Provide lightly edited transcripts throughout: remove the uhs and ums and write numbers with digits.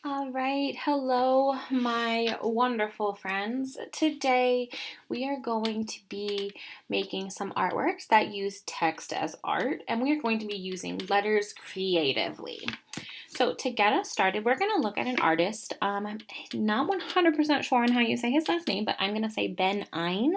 All right, hello, my wonderful friends. Today we are going to be making some artworks that use text as art, and we are going to be using letters creatively. So, to get us started, we're going to look at an artist. I'm not 100% sure on how you say his last name, but I'm going to say Ben Eine.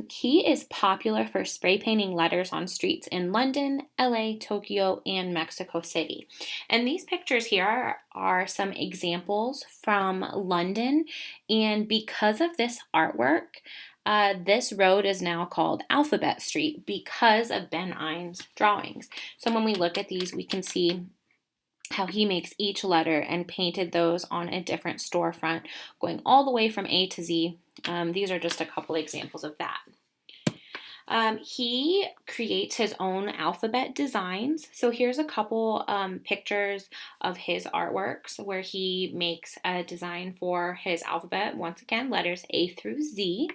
He is popular for spray painting letters on streets in London, LA, Tokyo, and Mexico City. And these pictures here are some examples from London. And because of this artwork, this road is now called Alphabet Street because of Ben Ine's drawings. So when we look at these, we can see how he makes each letter and painted those on a different storefront, going all the way from A to Z. These are just a couple examples of that. He creates his own alphabet designs. So here's a couple pictures of his artworks where he makes a design for his alphabet. Once again, letters A through Z.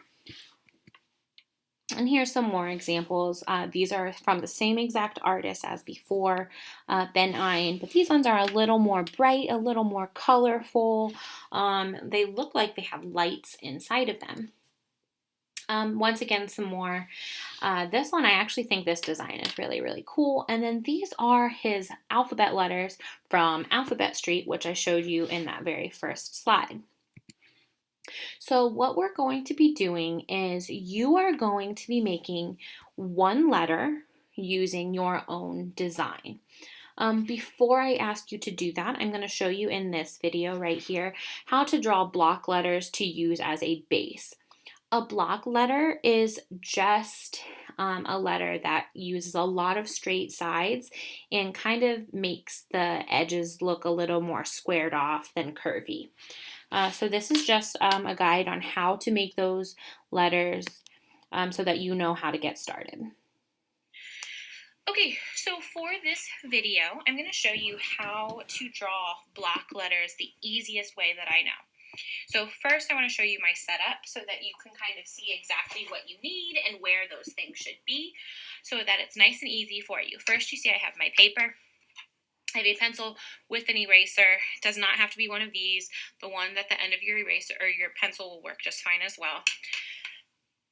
And here's some more examples. These are from the same exact artist as before, Ben Eine, but these ones are a little more bright, a little more colorful. They look like they have lights inside of them. Once again, some more. This one, I actually think this design is really, really cool. And then these are his alphabet letters from Alphabet Street, which I showed you in that very first slide. So what we're going to be doing is you are going to be making one letter using your own design. Before I ask you to do that, I'm going to show you in this video right here how to draw block letters to use as a base. A block letter is just a letter that uses a lot of straight sides and kind of makes the edges look a little more squared off than curvy. So this is just a guide on how to make those letters so that you know how to get started. Okay, so for this video, I'm going to show you how to draw block letters the easiest way that I know. So first I want to show you my setup so that you can kind of see exactly what you need and where those things should be so that it's nice and easy for you. First you see I have my paper. I have a pencil with an eraser. It does not have to be one of these. The one at the end of your eraser or your pencil will work just fine as well.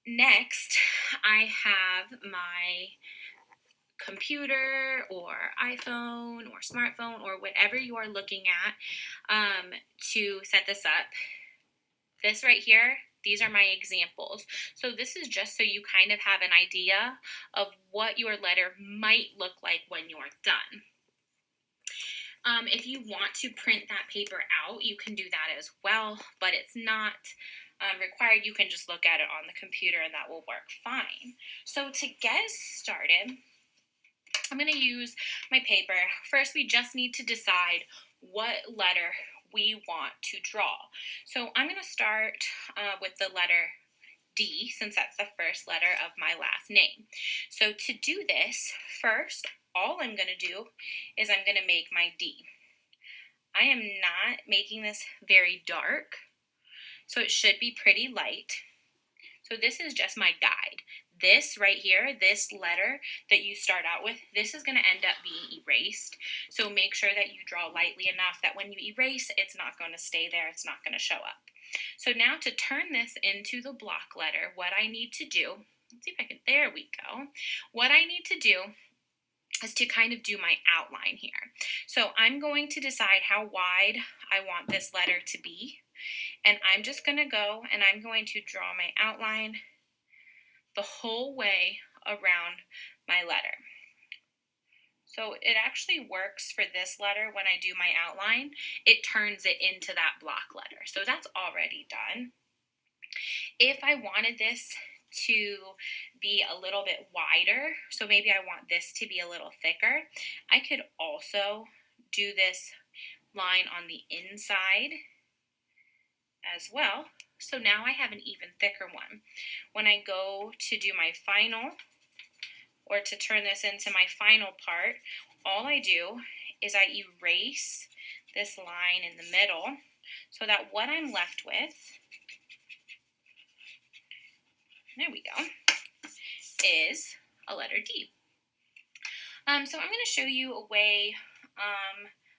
Next, I have my computer or iPhone or smartphone or whatever you are looking at to set this up. This right here, these are my examples. So this is just so you kind of have an idea of what your letter might look like when you're done. If you want to print that paper out, you can do that as well, but it's not required. You can just look at it on the computer and that will work fine. So to get started, I'm going to use my paper. First, we just need to decide what letter we want to draw. So I'm going to start with the letter D, since that's the first letter of my last name. So to do this, first, all I'm going to do is I'm going to make my D. I am not making this very dark, so it should be pretty light. So this is just my guide. This right here, this letter that you start out with, this is going to end up being erased. So make sure that you draw lightly enough that when you erase, it's not going to stay there. It's not going to show up. So now to turn this into the block letter, what I need to do, let's see if I can, there we go. What I need to do is to kind of do my outline here. So I'm going to decide how wide I want this letter to be. And I'm just going to go and I'm going to draw my outline the whole way around my letter. So it actually works for this letter when I do my outline. It turns it into that block letter. So that's already done. If I wanted this to be a little bit wider, so maybe I want this to be a little thicker, I could also do this line on the inside as well. So now I have an even thicker one. When I go to do my final, or to turn this into my final part, all I do is I erase this line in the middle so that what I'm left with, there we go, is a letter D. So I'm going to show you a way,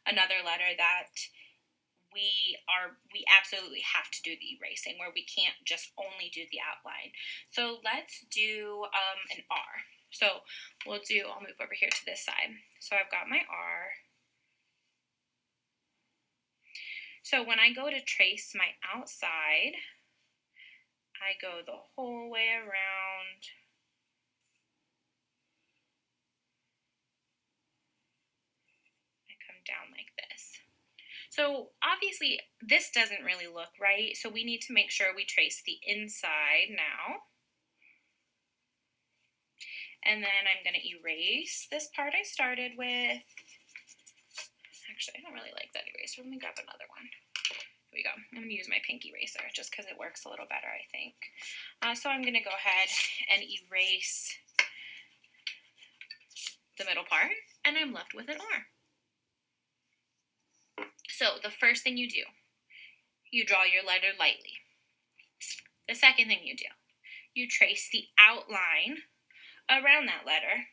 another letter that we absolutely have to do the erasing, where we can't just only do the outline. So let's do an R. So I'll move over here to this side. So I've got my R. So when I go to trace my outside, I go the whole way around. I come down like this. So obviously this doesn't really look right, so we need to make sure we trace the inside now. And then I'm going to erase this part I started with. Actually, I don't really like that eraser. Let me grab another one. Here we go. I'm going to use my pink eraser just because it works a little better, I think. So I'm going to go ahead and erase the middle part, and I'm left with an R. So the first thing you do, you draw your letter lightly. The second thing you do, you trace the outline around that letter,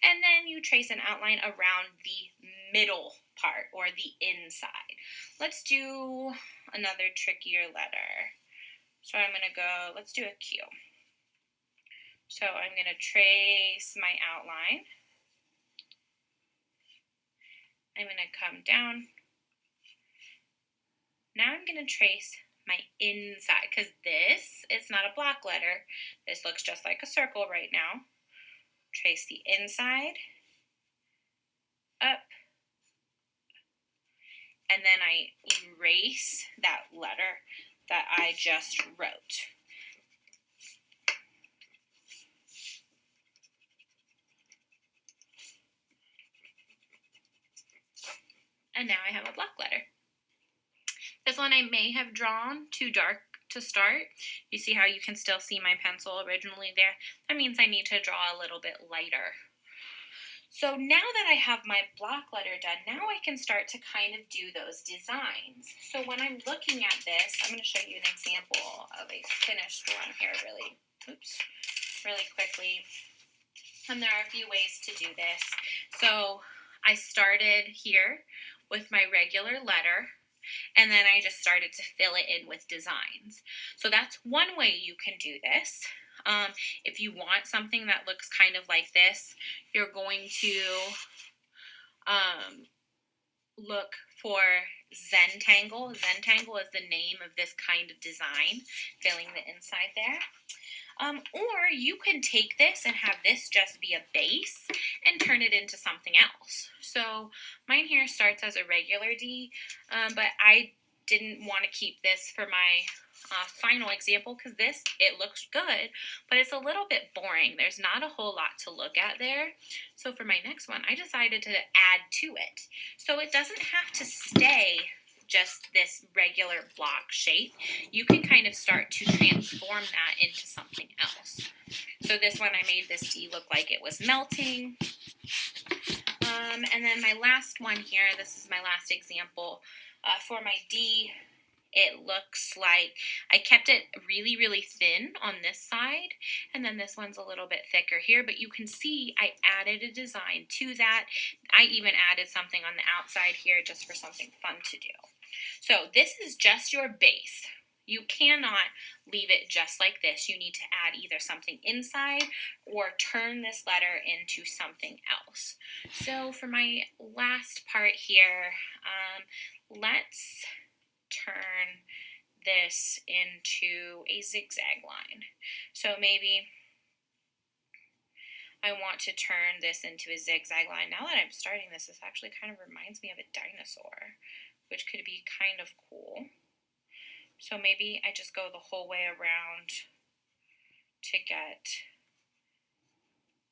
and then you trace an outline around the middle part, or the inside. Let's do another trickier letter. So I'm going to go, let's do a Q. So I'm going to trace my outline. I'm going to come down. Now I'm going to trace my inside, because this is not a block letter. This looks just like a circle right now. Trace the inside, up, and then I erase that letter that I just wrote. And now I have a block letter. This one I may have drawn too dark to start. You see how you can still see my pencil originally there? That means I need to draw a little bit lighter. So now that I have my block letter done, now I can start to kind of do those designs. So when I'm looking at this, I'm going to show you an example of a finished one here really quickly. And there are a few ways to do this. So I started here with my regular letter, and then I just started to fill it in with designs. So that's one way you can do this. If you want something that looks kind of like this, you're going to look for Zentangle. Zentangle is the name of this kind of design, filling the inside there. Or you can take this and have this just be a base and turn it into something else. So mine here starts as a regular D, but I didn't want to keep this for my final example, because it looks good, but it's a little bit boring. There's not a whole lot to look at there. So for my next one, I decided to add to it. So it doesn't have to stay just this regular block shape. You can kind of start to transform that into something else. So this one, I made this D look like it was melting. And then my last one here, this is my last example. For my D, it looks like I kept it really, really thin on this side, and then this one's a little bit thicker here, but you can see I added a design to that. I even added something on the outside here just for something fun to do. So this is just your base. You cannot leave it just like this. You need to add either something inside or turn this letter into something else. So for my last part here, let's turn this into a zigzag line. So maybe I want to turn this into a zigzag line. Now that I'm starting this actually kind of reminds me of a dinosaur, which could be kind of cool. So maybe I just go the whole way around to get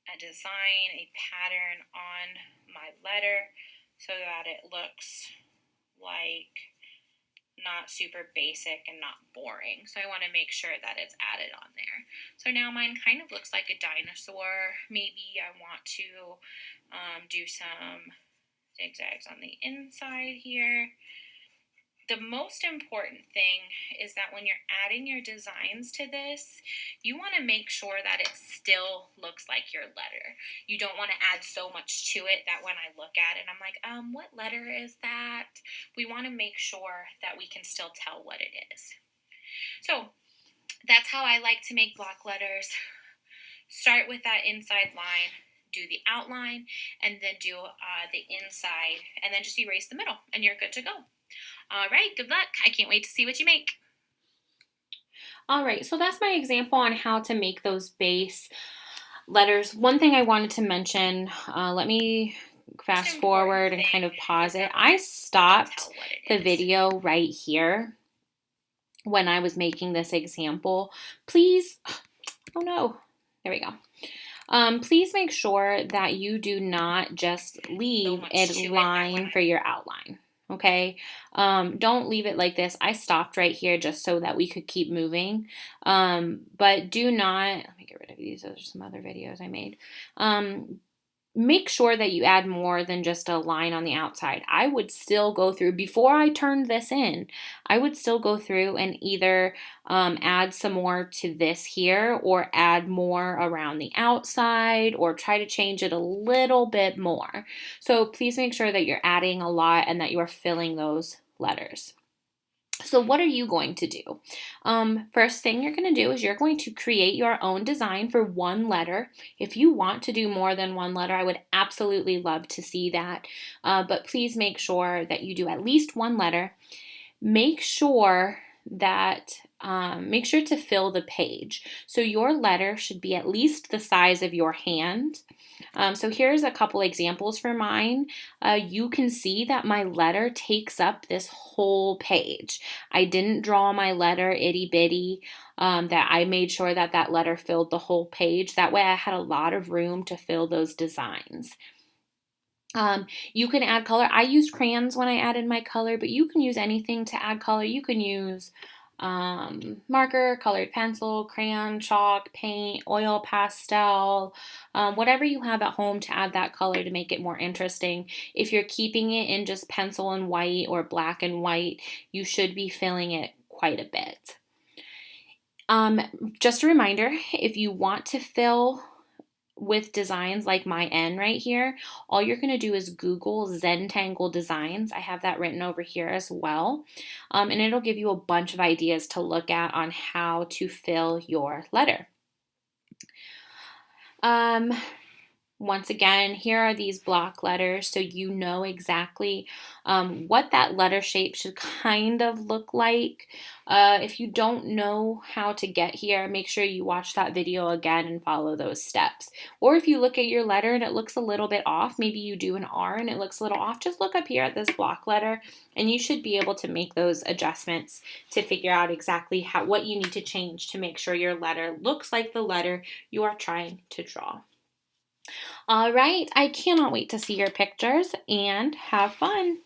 a design, a pattern on my letter so that it looks like not super basic and not boring. So I want to make sure that it's added on there. So now mine kind of looks like a dinosaur. Maybe I want to do some zigzags on the inside here. the most important thing is that when you're adding your designs to this, you want to make sure that it still looks like your letter. You don't want to add so much to it that when I look at it, I'm like, what letter is that? We want to make sure that we can still tell what it is. So that's how I like to make block letters. Start with that inside line, do the outline, and then do the inside, and then just erase the middle, and you're good to go. All right, good luck. I can't wait to see what you make. All right, so that's my example on how to make those base letters. One thing I wanted to mention, let me fast forward and kind of pause it. I stopped the video right here when I was making this example. Please, oh no, there we go. Please make sure that you do not just leave a line for your outline. Okay, don't leave it like this. I stopped right here just so that we could keep moving. But do not, let me get rid of these. Those are some other videos I made. Make sure that you add more than just a line on the outside. I would still go through, before I turned this in, I would still go through and either add some more to this here or add more around the outside or try to change it a little bit more. So please make sure that you're adding a lot and that you are filling those letters. So what are you going to do? First thing you're going to do is you're going to create your own design for one letter. If you want to do more than one letter, I would absolutely love to see that. But please make sure that you do at least one letter. Make sure to fill the page. So your letter should be at least the size of your hand. So here's a couple examples for mine. You can see that my letter takes up this whole page. I didn't draw my letter itty bitty, that I made sure that that letter filled the whole page. That way I had a lot of room to fill those designs. You can add color. I used crayons when I added my color, but you can use anything to add color. You can use marker, colored pencil, crayon, chalk, paint, oil pastel, whatever you have at home to add that color to make it more interesting. If you're keeping it in just pencil and white or black and white, you should be filling it quite a bit. Just a reminder, if you want to fill with designs like my N right here, all you're going to do is Google Zentangle designs. I have that written over here as well. And it'll give you a bunch of ideas to look at on how to fill your letter. Once again, here are these block letters so you know exactly what that letter shape should kind of look like. If you don't know how to get here, make sure you watch that video again and follow those steps. Or if you look at your letter and it looks a little bit off, maybe you do an R and it looks a little off, just look up here at this block letter and you should be able to make those adjustments to figure out exactly what you need to change to make sure your letter looks like the letter you are trying to draw. All right, I cannot wait to see your pictures and have fun.